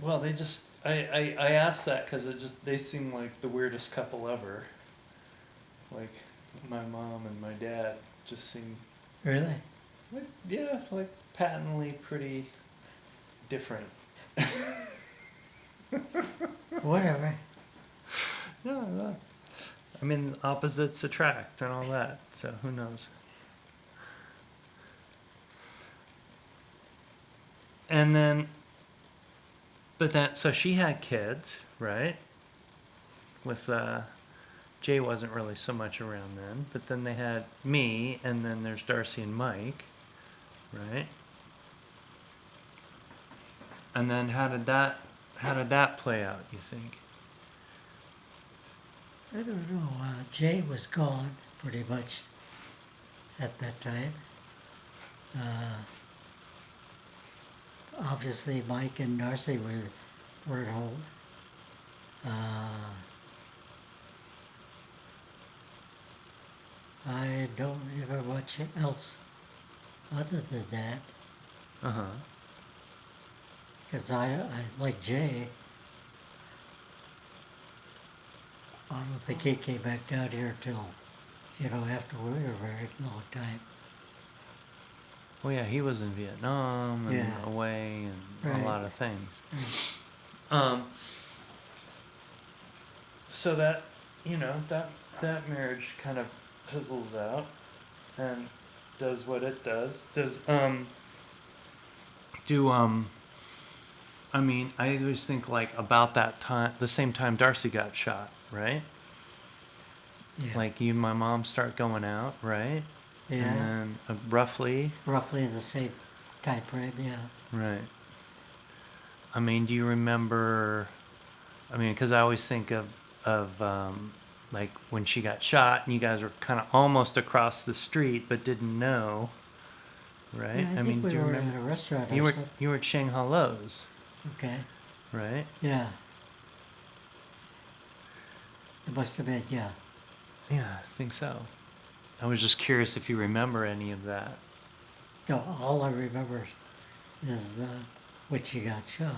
Well, they just I asked that because they seem like the weirdest couple ever. Like my mom and my dad just seem Really? like like patently pretty different. Whatever. No, no. I mean opposites attract and all that. So who knows? And then, but then so she had kids, right? With Jay wasn't really so much around then, but then they had me, and then there's Darcy and Mike, right? And then how did that play out? You think? I don't know. Jay was gone pretty much at that time. Uh, obviously, Mike and Darcy were at home. Uh, I don't remember much else other than that. Uh huh. Because I like Jay. I don't think he came back down here till, after we were married a long time. Well, yeah, he was in Vietnam and Yeah, away and a right. lot of things. Right. Um, so that that marriage kind of fizzles out and does what it does. Does do I mean, I always think like about that time, the same time Darcy got shot, right? Yeah. Like you and my mom start going out, right? And Yeah. then roughly, Roughly in the same time frame, yeah. right. I mean, do you remember? I mean, because I always think of like when she got shot, and you guys were kind of almost across the street, but didn't know, right? Yeah, I I think mean, we do you were remember? at a restaurant You or were something. you were at Shanghai Lowe's, Okay. right? Yeah. It must have been, yeah. Yeah, I think so. I was just curious if you remember any of that. No, all I remember is when she got shot.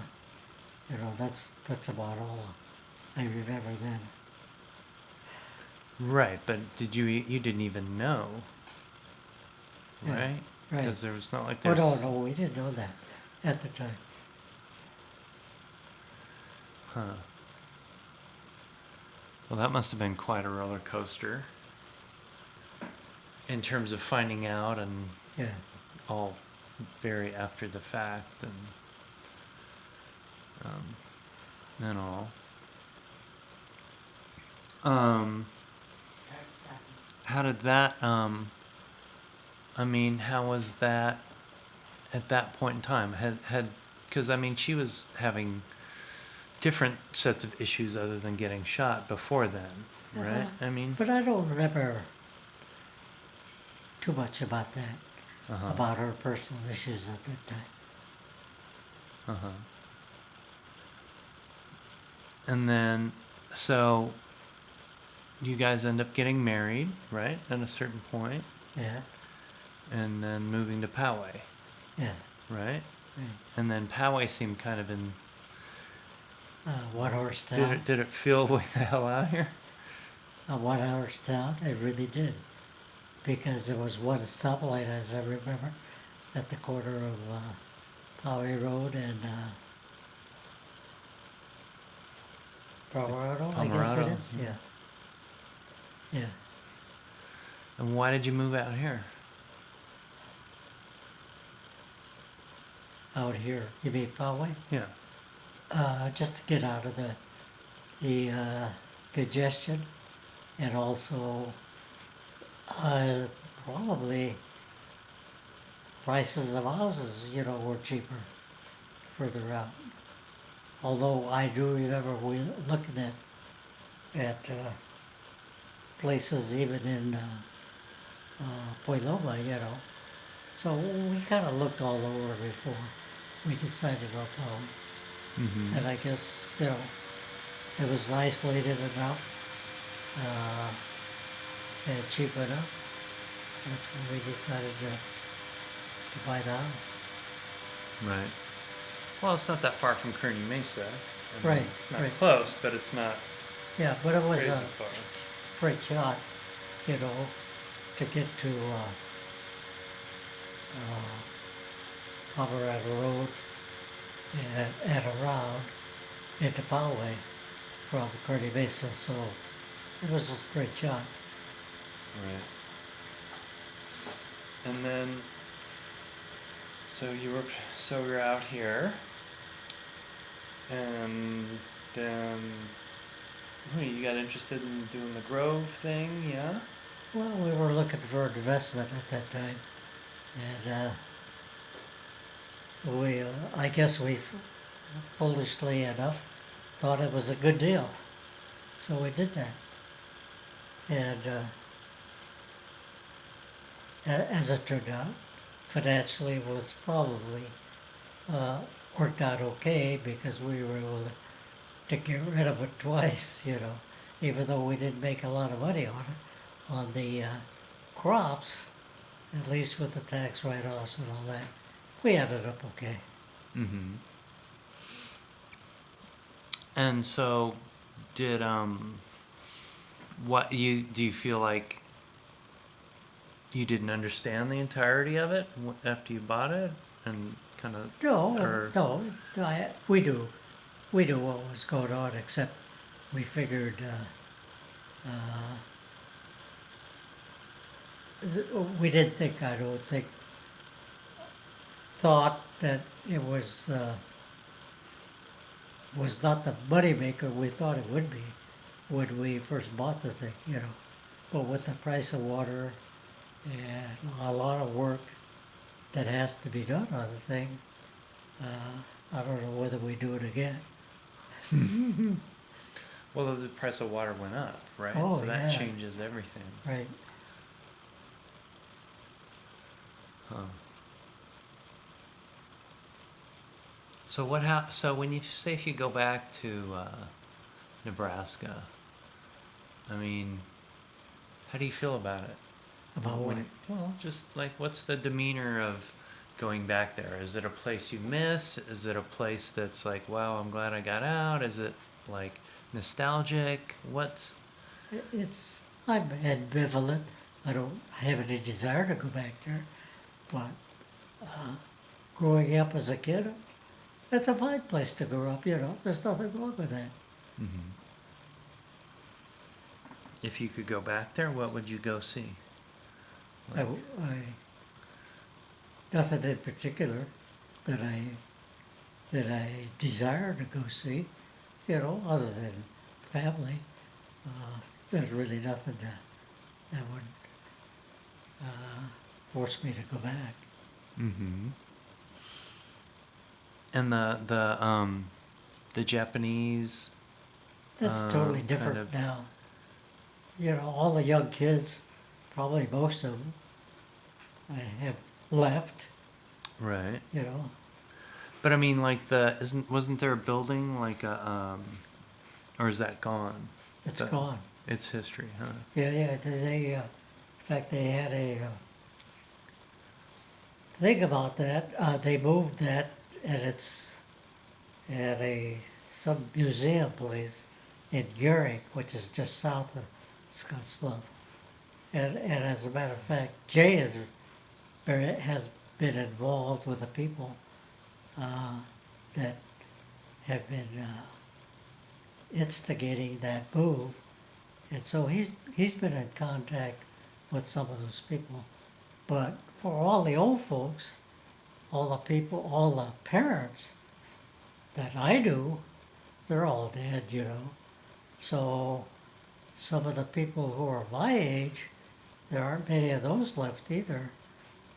That's about all I remember then. Right, but you didn't even know, Yeah. right? Right. Because there was not like Oh, no, there's, no, we didn't know that at the time. huh? Well, that must have been quite a roller coaster in terms of finding out and Yeah. all very after the fact and all. Um, how did that? I mean, how was that at that point in time? Had because I mean, she was having different sets of issues other than getting shot before then, right? I mean, But I don't remember too much about that, uh huh, about her personal issues at that time. uh huh. And then, so you guys end up getting married, right? At a certain point, Yeah. and then moving to Poway, Yeah. right? Right. And then Poway seemed kind of in. One horse Did town. it did it feel way the hell out here? A 1 hour town. It really did. Because there was one stoplight, as I remember, at the corner of Poway Road and Colorado, I guess it Pomerado. is. Yeah. Yeah. And why did you move out here? Out here. You mean Poway? Yeah. Just to get out of the congestion, and also uh, probably prices of houses, were cheaper further out. Although I do remember we looking at places even in Point Loma, So we kind of looked all over before we decided on Poway. Mm-hmm. And I guess, it was isolated enough and cheap enough. That's when we decided to buy the house. Right. Well, it's not that far from Kearney Mesa. I mean, Right, it's not right. close, but it's not Yeah, but it was crazy a far. great shot, you know, to get to Colorado Road and around into Poway from Kearney Mesa. So it was a great shot. Right. And then, so we were out here, and then, you got interested in doing the Grove thing, yeah? Well, we were looking for an investment at that time, and I guess we foolishly enough thought it was a good deal, so we did that. And as it turned out, financially it was probably uh, worked out okay because we were able to get rid of it twice, even though we didn't make a lot of money on it, on the crops, at least with the tax write-offs and all that. We ended up okay. Mm-hmm. And so, did what do you feel like you didn't understand the entirety of it after you bought it, and kind of, No, or no, we do. We knew what was going on, except we figured we didn't think, I don't think, thought that it was not the money maker we thought it would be when we first bought the thing. But with the price of water and a lot of work that has to be done on the thing, I don't know whether we do it again. well, the price of water went up, right? Oh, So that yeah, changes everything. right. Huh. So so when you say if you go back to Nebraska, I mean, how do you feel about it? About what? Well, just like, what's the demeanor of going back there? Is it a place you miss? Is it a place that's like, wow, I'm glad I got out? Is it like nostalgic? What's I'm ambivalent. I don't have any desire to go back there, but growing up as a kid, it's a fine place to grow up. There's nothing wrong with that. hmm if you could go back there, what would you go see? I, Like, I nothing in particular that I desire to go see. Other than family. There's really nothing that would force me to go back. mm-hmm. And the Japanese That's totally kind different of, now. All the young kids, probably most of them, I have left. right. You know, But I mean, like, wasn't there a building like a or is that gone? it's The, gone. it's history, huh? Yeah, yeah. In fact, they had a thing about that. They moved that, and it's at some museum place in Gehrig, which is just south of Scottsbluff. And as a matter of fact, Jay has been involved with the people uh, that have been instigating that move, and so he's been in contact with some of those people. But for all the old folks, all the people, all the parents that I knew, they're all dead. So some of the people who are my age, there aren't many of those left either.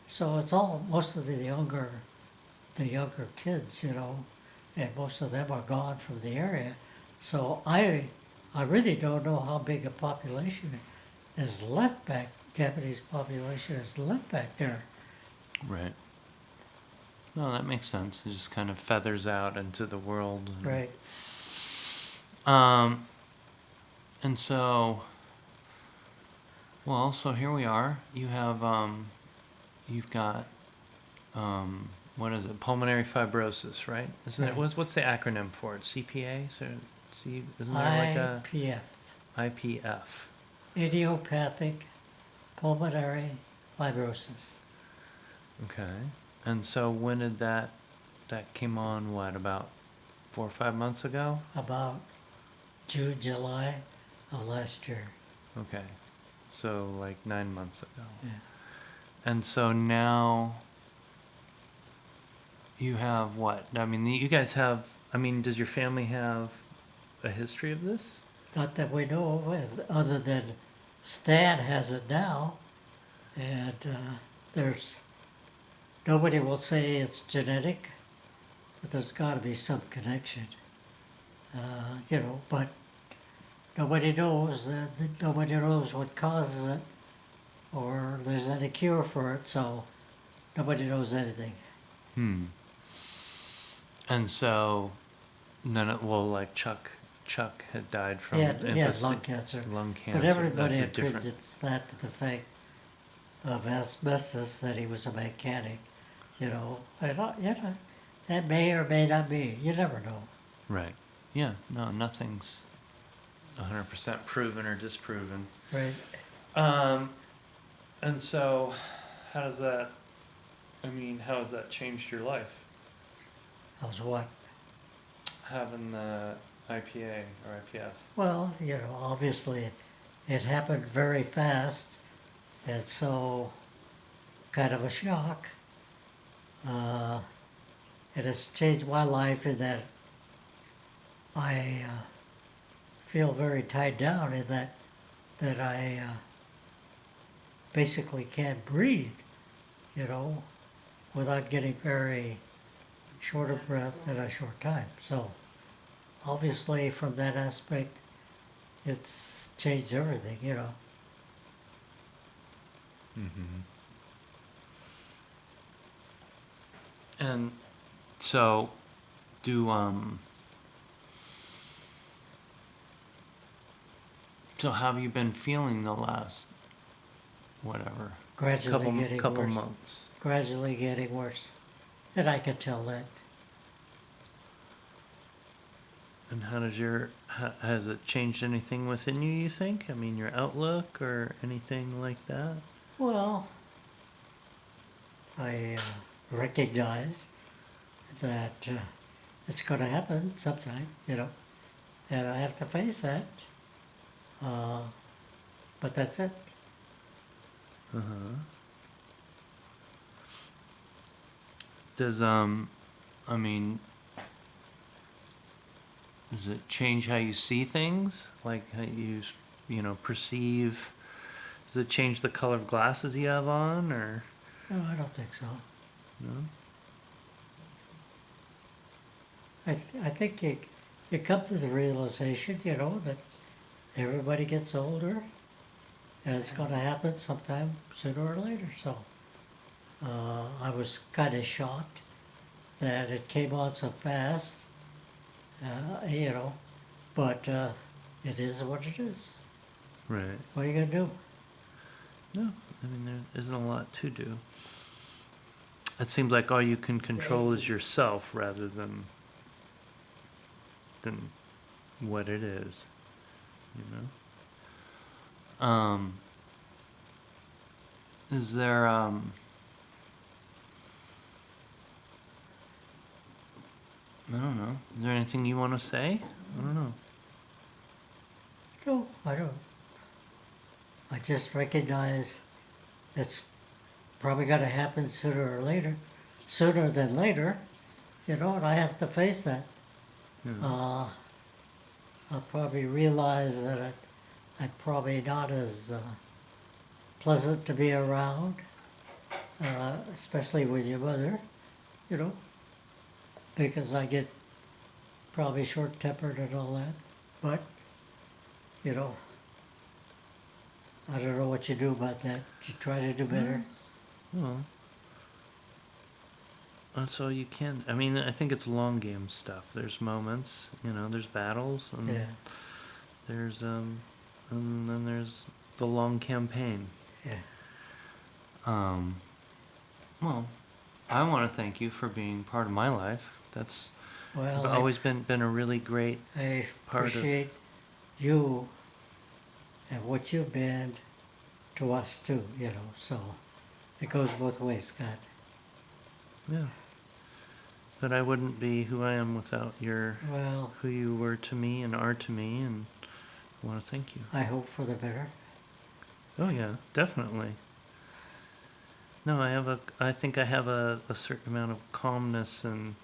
So it's all most of the younger kids, and most of them are gone from the area. So I really don't know how big a population is left back. Japanese population is left back there. Right. No, that makes sense. It just kind of feathers out into the world. Right. Um, and so, well, so here we are. You've got, what is it? Pulmonary fibrosis, right? Isn't it? Right. What's the acronym for it? CPA? So, isn't there like a IPF, IPF? idiopathic pulmonary fibrosis. Okay. And so when did that came on? What, about 4 or 5 months ago? About June, July of last year. Okay. So like 9 months ago. Yeah. And so now you have what? I mean, you guys have. I mean, does your family have a history of this? Not that we know of, other than Stan has it now, and there's nobody will say it's genetic, but there's got to be some connection. But nobody knows that nobody knows what causes it, or there's any cure for it, so nobody knows anything. Hmm. And so, none of, well, like Chuck had died from He had lung cancer, lung but cancer. everybody That's a different. attributes that to the fact of asbestos, that he was a mechanic. That may or may not be. You never know. Right. Yeah. No, nothing's 100% proven or disproven. Right. Um, and so, how does that? I mean, how has that changed your life? How's what? Having the IPA or IPF. Well, obviously it happened very fast, and so kind of a shock. It has changed my life in that I feel very tied down in that I basically can't breathe, you know, without getting very short of breath in a short time. So obviously from that aspect, it's changed everything. Mm-hmm. And so, do So how have you been feeling the last whatever Gradually getting couple worse. months? Gradually getting worse. And I could tell that. And how does has it changed anything within you? You think? I mean, your outlook or anything like that? Well, I recognize that it's going to happen sometime, and I have to face that. Uh, but that's it. Uh huh. Does I mean, does it change how you see things? Like how perceive? Does it change the color of glasses you have on, or No, I don't think so. no? I think you come to the realization, that everybody gets older, and it's going to happen sometime sooner or later. So I was kind of shocked that it came on so fast, uh, you know, but it is what it is. Right. What are you going to do? No, I mean there isn't a lot to do. It seems like all you can control is yourself rather than what it is, you know. Is there I don't know. Is there anything you want to say? I don't know. No, I don't. I just recognize it's probably going to happen sooner or later, sooner than later, and I have to face that. Yeah. I'll probably realize that I'm probably not as pleasant to be around, especially with your mother, you know, because I get probably short-tempered and all that. But, you know, I don't know what you do about that. You try to do better. Well, that's all you can. I mean, I think it's long game stuff. There's moments, there's battles, and Yeah, there's and then there's the long campaign. yeah. Um, well, I want to thank you for being part of my life. That's Well, You've always been a really great I part of. appreciate you and what you've been to us too, so it goes both ways, Scott. Yeah. But I wouldn't be who I am without Well, who you were to me and are to me, and I want to thank you. I hope for the better. Oh yeah, definitely. No, I think I have a certain amount of calmness and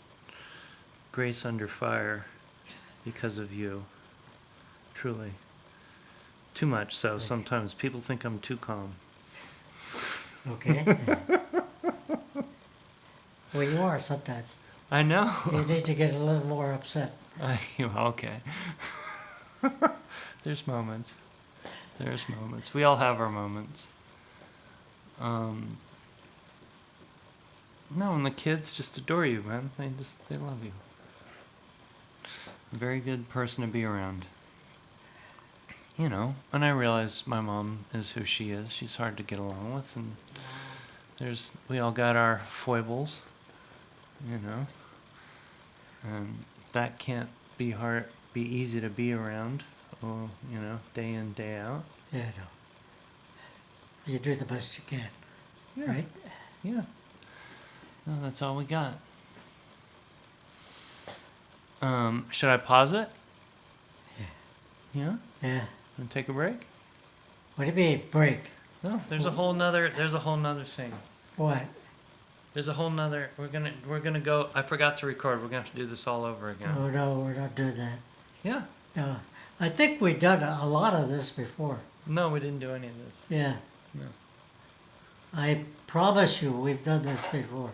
grace under fire because of you. Truly. Too much so sometimes. People think I'm too calm. Okay? Well, you are sometimes. I know. You need to get a little more upset. Okay. There's moments. There's moments. We all have our moments. Um, no, and the kids just adore you, man. They love you. Very good person to be around. And I realize my mom is who she is. She's hard to get along with, and we all got our foibles, you know, and that can't be easy to be around, day in, day out. Yeah, I know. You do the best you can, Yeah. right? Yeah. No, that's all we got. Should I pause it? Yeah. Yeah. And take a break? What do you mean, break? No, there's a whole nother thing. What? There's a whole nother. We're gonna go. I forgot to record. We're gonna have to do this all over again. Oh, no, we're not doing that. Yeah. No. I think we've done a lot of this before. No, we didn't do any of this. Yeah. No. I promise you we've done this before.